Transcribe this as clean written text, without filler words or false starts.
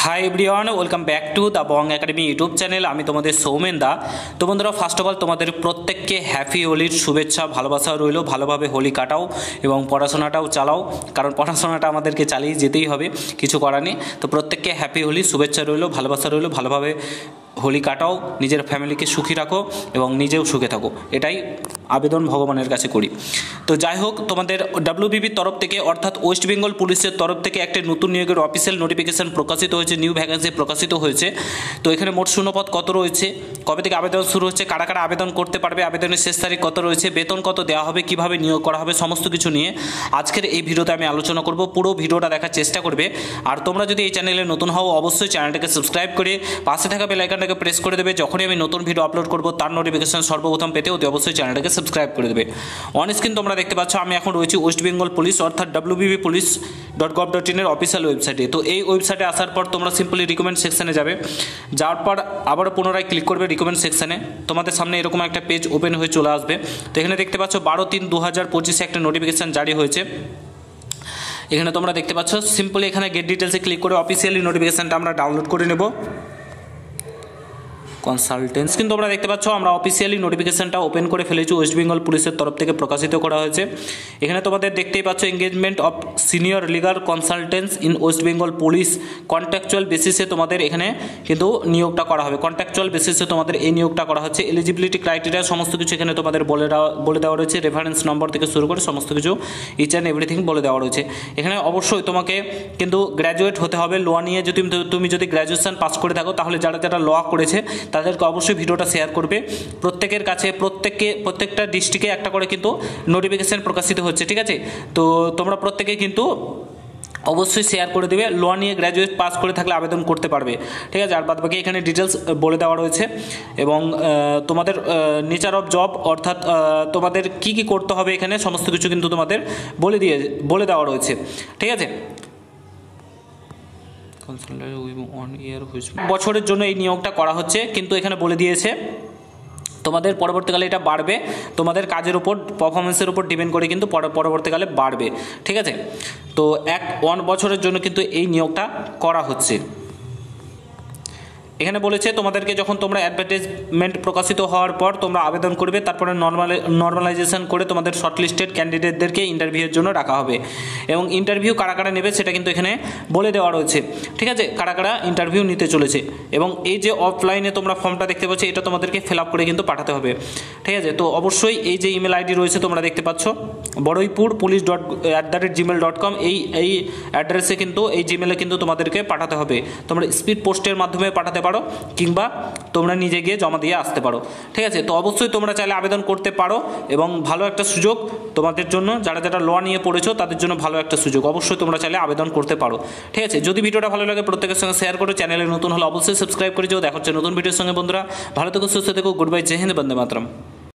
Hi everyone, welcome back to the Bong academy YouTube channel. আমি তোমাদের সৌমেন দা। তো বন্ধুরা, ফার্স্ট অফ অল তোমাদের প্রত্যেককে হ্যাপি হোলির শুভেচ্ছা ভালোবাসা রইল। ভালোভাবে হোলি কাটাও এবং পড়াশোনাটাও চালাও, কারণ পড়াশোনাটা আমাদেরকে চালিয়ে যেতেই হবে, কিছু করার নেই। তো প্রত্যেককে হ্যাপি হোলি শুভেচ্ছা রইল, ভালোবাসা রইল। ভালোভাবে হোলি কাটাও, নিজের ফ্যামিলিকে সুখী রাখো এবং নিজেও সুখে থাকো, এটাই আবেদন ভগবানের কাছে করি। তো যাই হোক, তোমাদের ডাব্লিউবিপির তরফ থেকে অর্থাৎ ওয়েস্ট বেঙ্গল পুলিশের তরফ থেকে একটা নতুন নিয়োগের অফিসিয়াল নোটিফিকেশন প্রকাশিত হয়েছে, নিউ ভ্যাকেন্সি প্রকাশিত হয়েছে। তো এখানে মোট শূন্যপদ কত রয়েছে, কবে থেকে আবেদন শুরু হচ্ছে, কারা কারা আবেদন করতে পারবে, আবেদনের শেষ তারিখ কত রয়েছে, বেতন কত দেওয়া হবে, কিভাবে নিয়োগ করা হবে, সমস্ত কিছু নিয়ে আজকের এই ভিডিওতে আমি আলোচনা করব। পুরো ভিডিওটা দেখার চেষ্টা করবে। আর তোমরা যদি এই চ্যানেলে নতুন হও, অবশ্যই চ্যানেলটাকে সাবস্ক্রাইব করে পাশে থাকা বেল আইকনটাকে প্রেস করে দেবে। যখনই আমি নতুন ভিডিও আপলোড করব তার নোটিফিকেশন সর্বপ্রথম পেতে অতি অবশ্যই চ্যানেলটাকে সাবস্ক্রাইব করে দেবে। অন স্ক্রিন তোমরা দেখতে পাচ্ছ আমি এখন রয়েছি ওয়েস্ট বেঙ্গল পুলিশ অর্থাৎ wbpulice.gov.in এর অফিসিয়াল ওয়েবসাইটে। তো এই ওয়েবসাইটে আসার পর তোমরা সিম্পলি রিকমেন্ড সেকশনে যাবে, যাওয়ার পর আবারও পুনরায় ক্লিক করবে রিকমেন্ড সেকশনে। তোমাদের সামনে এরকম একটা পেজ ওপেন হয়ে চলে আসবে। তো এখানে দেখতে পাচ্ছ 12/3/2025 একটা নোটিফিকেশন জারি হয়েছে। এখানে তোমরা দেখতে পাচ্ছ সিম্পলি এখানে গেট ডিটেলসে ক্লিক করে অফিসিয়ালি নোটিফিকেশনটা আমরা ডাউনলোড করে নেব। কনসালটেন্স কিন্তু তোমরা দেখতে পাচ্ছ আমরা অফিসিয়ালি নোটিফিকেশনটা ওপেন করে ফেলেছি, ওয়েস্ট বেঙ্গল পুলিশের তরফ থেকে প্রকাশিত করা হয়েছে। এখানে তোমাদের দেখতেই পাচ্ছ engagement of senior legal consultants in West Bengal police, contractual বেসিসে তোমাদের এখানে কিন্তু নিয়োগটা করা হবে। কন্ট্রাকচুয়াল বেসিসে তোমাদের এই নিয়োগটা করা হচ্ছে। এলিজিবিলিটি ক্রাইটেরিয়া সমস্ত কিছু এখানে তোমাদের বলে দেওয়া রয়েছে, রেফারেন্স নম্বর থেকে শুরু করে সমস্ত কিছু ইচ অ্যান্ড এভরিথিং বলে দেওয়া রয়েছে। এখানে অবশ্যই তোমাকে কিন্তু গ্র্যাজুয়েট হতে হবে। ল নিয়ে তুমি যদি গ্র্যাজুয়েশন পাস করে থাকো, তাহলে যারা যারা ল করেছে তাদেরকে অবশ্যই ভিডিওটা শেয়ার করবে। প্রত্যেকের কাছে প্রত্যেকটা ডিস্ট্রিক্টে একটা করে কিন্তু নোটিফিকেশন প্রকাশিত হচ্ছে, ঠিক আছে? তো তোমরা প্রত্যেকে কিন্তু অবশ্যই শেয়ার করে দেবে। ল নিয়ে গ্র্যাজুয়েট পাস করে থাকলে আবেদন করতে পারবে, ঠিক আছে? আর বাদ বাকি এখানে ডিটেলস বলে দেওয়া রয়েছে এবং তোমাদের নেচার অফ জব অর্থাৎ তোমাদের কি কি করতে হবে এখানে সমস্ত কিছু কিন্তু তোমাদের বলে দেওয়া রয়েছে, ঠিক আছে? বছরের জন্য এই নিয়োগটা করা হচ্ছে, কিন্তু এখানে বলে দিয়েছে তোমাদের পরবর্তীকালে এটা বাড়বে, তোমাদের কাজের উপর পারফরমেন্সের উপর ডিপেন্ড করে কিন্তু পরবর্তীকালে বাড়বে, ঠিক আছে? তো 1 বছরের জন্য কিন্তু এই নিয়োগটা করা হচ্ছে। এখানে বলেছে তোমাদেরকে যখন তোমরা অ্যাডভার্টাইজমেন্ট প্রকাশিত হওয়ার পর তোমরা আবেদন করবে, তারপরে নর্মালাইজেশন করে তোমাদের শর্টলিস্টেড ক্যান্ডিডেটদেরকে ইন্টারভিউয়ের জন্য রাখা হবে এবং ইন্টারভিউ কারা কারা নেবে সেটা কিন্তু এখানে বলে দেওয়া রয়েছে, ঠিক আছে? কারা কারা ইন্টারভিউ নিতে চলেছে এবং এই যে অফলাইনে তোমরা ফর্মটা দেখতে পাচ্ছ এটা তোমাদেরকে ফিল আপ করে কিন্তু পাঠাতে হবে, ঠিক আছে? তো অবশ্যই এই যে ইমেল আইডি রয়েছে তোমরা দেখতে পাচ্ছ baroipurpolice@gmail.com, এই অ্যাড্রেসে কিন্তু এই জিমেলে কিন্তু তোমাদেরকে পাঠাতে হবে। তোমরা স্পিড পোস্টের মাধ্যমে পাঠাতে পারো কিংবা তোমরা নিজে গিয়ে জমা দিয়ে আসতে পারো, ঠিক আছে? তো অবশ্যই তোমরা চাইলে আবেদন করতে পারো এবং ভালো একটা সুযোগ তোমাদের জন্য, যারা যারা ল নিয়ে পড়েছো তাদের জন্য ভালো একটা সুযোগ। অবশ্যই তোমরা চাইলে আবেদন করতে পারো, ঠিক আছে? যদি ভিডিওটা ভালো লাগে প্রত্যেকের সঙ্গে শেয়ার করো, চ্যানেলে নতুন হলে অবশ্যই সাবস্ক্রাইব করে যাও। দেখা হচ্ছে নতুন ভিডিওর সঙ্গে বন্ধুরা, ভালো থেকো, সুস্থ থেকো, গুড বাই, জয় হিন্দ, বন্দে মাতরম।